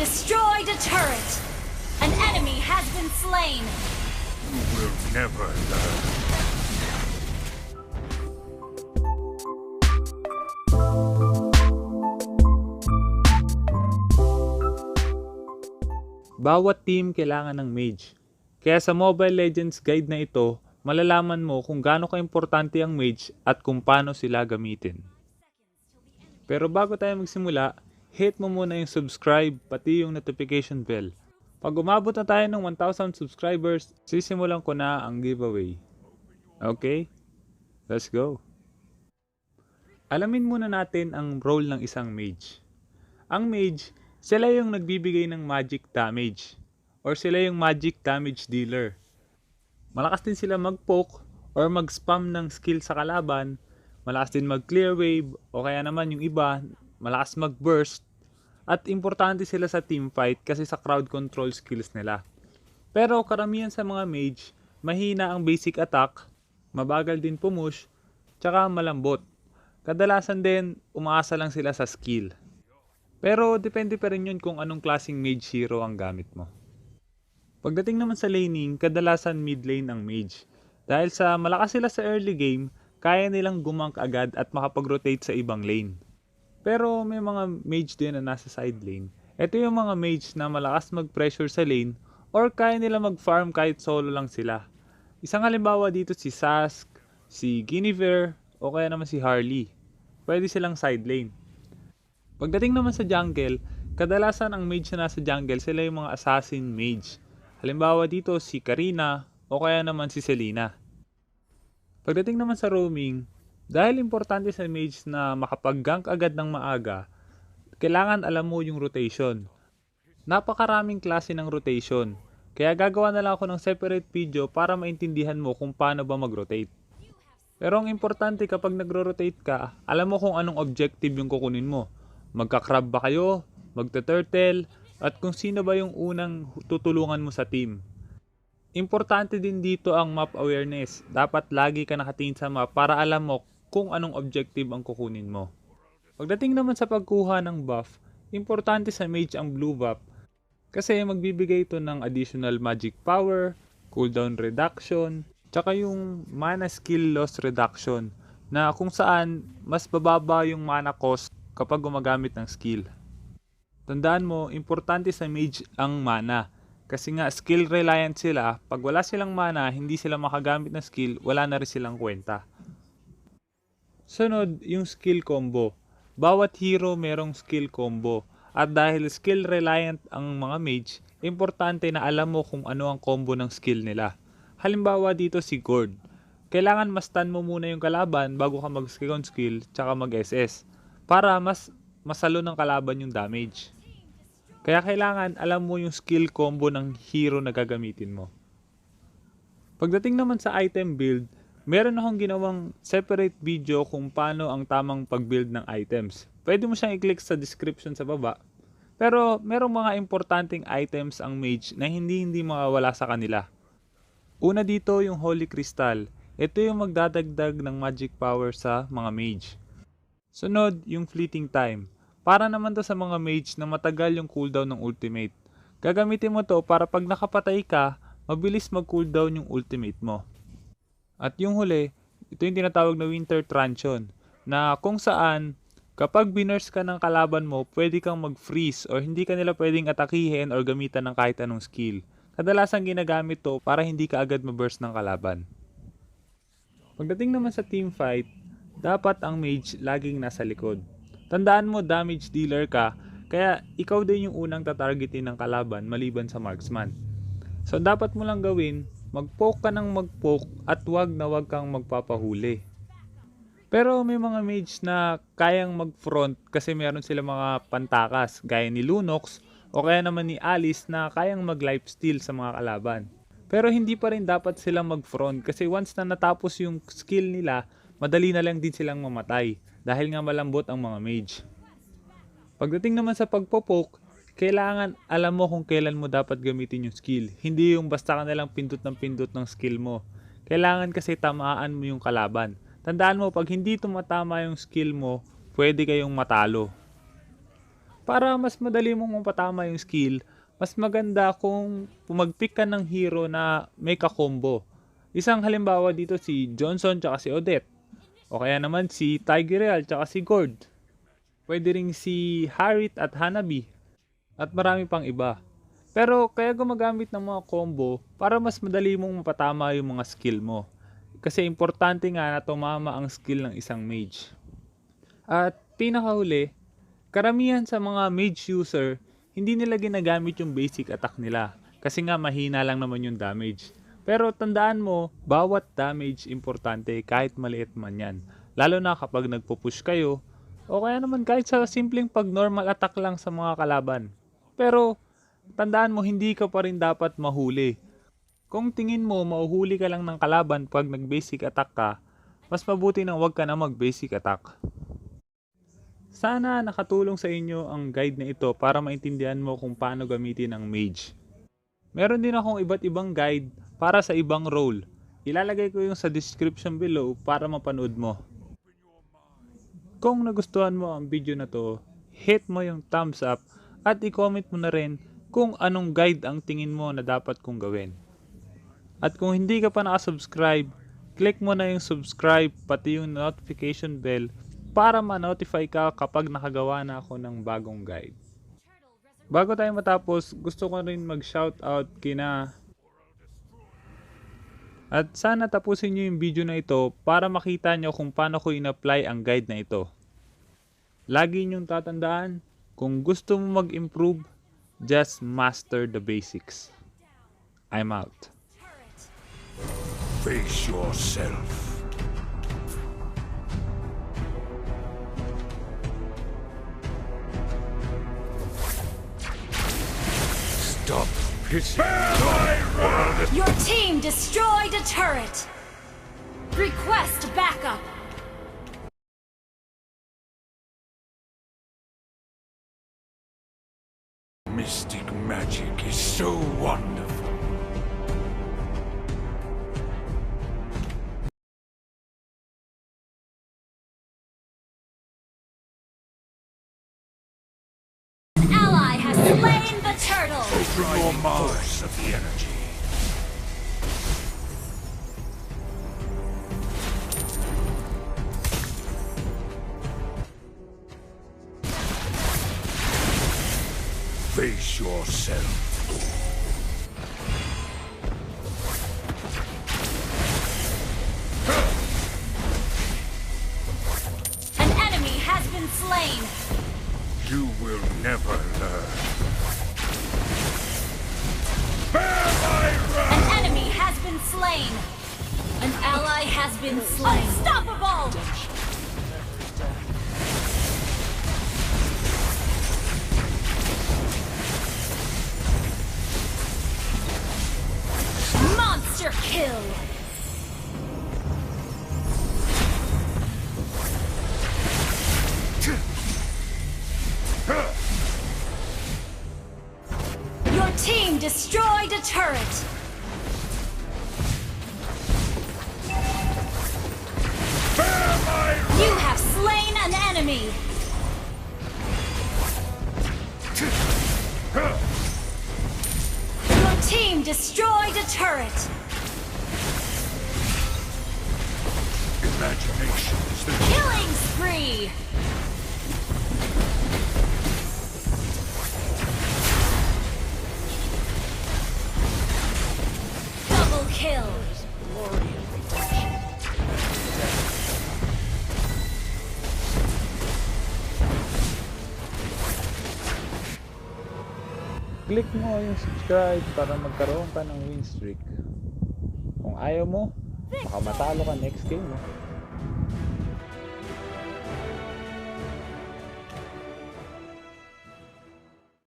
destroyed a turret. An enemy has been slain. You will never learn. Bawat team kailangan ng mage. Kaya sa Mobile Legends guide na ito, malalaman mo kung gaano ka-importante ang mage at kung paano sila gamitin. Pero bago tayo magsimula, hit mo muna yung subscribe pati yung notification bell. Pag umabot na tayo ng 1,000 subscribers, sisimulan ko na ang giveaway. Okay? Let's go! Alamin muna natin ang role ng isang mage. Ang mage, sila yung nagbibigay ng magic damage or sila yung magic damage dealer. Malakas din sila mag-poke or mag-spam ng skill sa kalaban, malakas din mag-clear wave o kaya naman yung iba, malakas mag-burst at importante sila sa team fight kasi sa crowd control skills nila. Pero karamihan sa mga mage, mahina ang basic attack, mabagal din pumush, tsaka malambot. Kadalasan din, umaasa lang sila sa skill. Pero depende pa rin yun kung anong klaseng mage hero ang gamit mo. Pagdating naman sa laning, kadalasan mid lane ang mage. Dahil sa malakas sila sa early game, kaya nilang gumank agad at makapag-rotate sa ibang lane. Pero may mga mage din na nasa side lane. Ito yung mga mage na malakas mag-pressure sa lane or kaya nila mag-farm kahit solo lang sila. Isang halimbawa dito si Sask, si Guinevere o kaya naman si Harley. Pwede silang side lane. Pagdating naman sa jungle, kadalasan ang mage na nasa jungle sila yung mga assassin mage. Halimbawa dito si Karina o kaya naman si Selena. Pagdating naman sa roaming, dahil importante sa mage na makapag-gank agad ng maaga, kailangan alam mo yung rotation. Napakaraming klase ng rotation, kaya gagawa na lang ako ng separate video para maintindihan mo kung paano ba mag-rotate. Pero ang importante kapag nagro-rotate ka, alam mo kung anong objective yung kukunin mo. Magka-crab ba kayo, magta-turtle, at kung sino ba yung unang tutulungan mo sa team. Importante din dito ang map awareness. Dapat lagi ka nakatingin sa map para alam mo kung anong objective ang kukunin mo. Pagdating naman sa pagkuha ng buff, importante sa mage ang blue buff kasi magbibigay ito ng additional magic power, cooldown reduction, tsaka yung mana skill loss reduction na kung saan mas bababa yung mana cost kapag gumagamit ng skill. Tandaan mo, importante sa mage ang mana. Kasi nga, skill reliant sila. Pag wala silang mana, hindi sila makagamit ng skill, wala na rin silang kwenta. Sunod, yung skill combo. Bawat hero merong skill combo. At dahil skill reliant ang mga mage, importante na alam mo kung ano ang combo ng skill nila. Halimbawa dito si Gord. Kailangan mastan mo muna yung kalaban bago ka mag-second skill, tsaka mag-SS. Para mas masalo ng kalaban yung damage. Kaya kailangan alam mo yung skill combo ng hero na gagamitin mo. Pagdating naman sa item build, meron akong ginawang separate video kung paano ang tamang pag-build ng items. Pwede mo siyang i-click sa description sa baba. Pero merong mga importanteng items ang mage na hindi mawawala sa kanila. Una dito yung Holy Crystal. Ito yung magdadagdag ng magic power sa mga mage. Sunod, yung Fleeting Time. Para naman to sa mga mage na matagal yung cooldown ng ultimate. Gagamitin mo to para pag nakapatay ka, mabilis mag-cooldown yung ultimate mo. At yung huli, ito yung tinatawag na Winter Truncheon, na kung saan, kapag binurst ka ng kalaban mo, pwede kang mag-freeze or hindi ka nila pwedeng atakihin or gamitan ng kahit anong skill. Kadalasan ginagamit to para hindi ka agad maburst ng kalaban. Pagdating naman sa team fight, dapat ang mage laging nasa likod. Tandaan mo damage dealer ka, kaya ikaw din yung unang tatargetin ng kalaban maliban sa marksman. So dapat mo lang gawin, mag-poke ka ng mag-poke at wag na wag kang magpapahuli. Pero may mga mage na kayang mag-front kasi meron sila mga pantakas gaya ni Lunox o kaya naman ni Alice na kayang mag-lifesteal sa mga kalaban. Pero hindi pa rin dapat silang mag-front kasi once na natapos yung skill nila, madali na lang din silang mamatay dahil nga malambot ang mga mage. Pagdating naman sa pagpopoke, kailangan alam mo kung kailan mo dapat gamitin yung skill. Hindi yung basta ka nalang pindot ng skill mo. Kailangan kasi tamaan mo yung kalaban. Tandaan mo, pag hindi tumatama yung skill mo, pwede kayong matalo. Para mas madali mong mapatama yung skill, mas maganda kung pumag-pick ka ng hero na may ka-combo. Isang halimbawa dito si Johnson tsaka si Odette. O kaya naman si Tigreal tsaka si Gord. Pwede ring si Harit at Hanabi. At marami pang iba. Pero kaya gumagamit ng mga combo para mas madali mong mapatama yung mga skill mo. Kasi importante nga na tumama ang skill ng isang mage. At pinakahuli, karamihan sa mga mage user, hindi nila ginagamit yung basic attack nila. Kasi nga mahina lang naman yung damage. Pero tandaan mo, bawat damage importante kahit maliit man yan. Lalo na kapag nagpo-push kayo, o kaya naman kahit sa simpleng pag normal attack lang sa mga kalaban. Pero tandaan mo, hindi ka pa rin dapat mahuli. Kung tingin mo mahuhuli ka lang ng kalaban pag nag-basic attack ka, mas mabuti nang wag ka na mag-basic attack. Sana nakatulong sa inyo ang guide na ito para maintindihan mo kung paano gamitin ang mage. Meron din akong iba't ibang guide para sa ibang role. Ilalagay ko yung sa description below para mapanood mo. Kung nagustuhan mo ang video na to, hit mo yung thumbs up at i-comment mo na rin kung anong guide ang tingin mo na dapat kong gawin. At kung hindi ka pa nakasubscribe, click mo na yung subscribe pati yung notification bell para ma-notify ka kapag nakagawa na ako ng bagong guide. Bago tayo matapos, gusto ko rin mag-shoutout kina... At sana tapusin nyo yung video na ito para makita nyo kung paano ko in-apply ang guide na ito. Lagi nyong tatandaan, kung gusto mo mag-improve, just master the basics. I'm out. Face yourself. Stop pissing my world. Your team destroyed a turret. Request backup. Mystic magic is so wonderful. An ally has slain the turtle. Open your mouths of the energy. Face yourself. An enemy has been slain. You will never learn. Bear my wrath! An enemy has been slain. An ally has been slain. Unstoppable! Monster kill! Your team destroyed a turret! Bear my wrath! You have slain an enemy! Your team destroyed a turret! Imagination is the Killing spree! Double kill! Click mo yung subscribe para magkaroon ka ng win streak. Kung ayaw mo, baka matalo ka next game mo.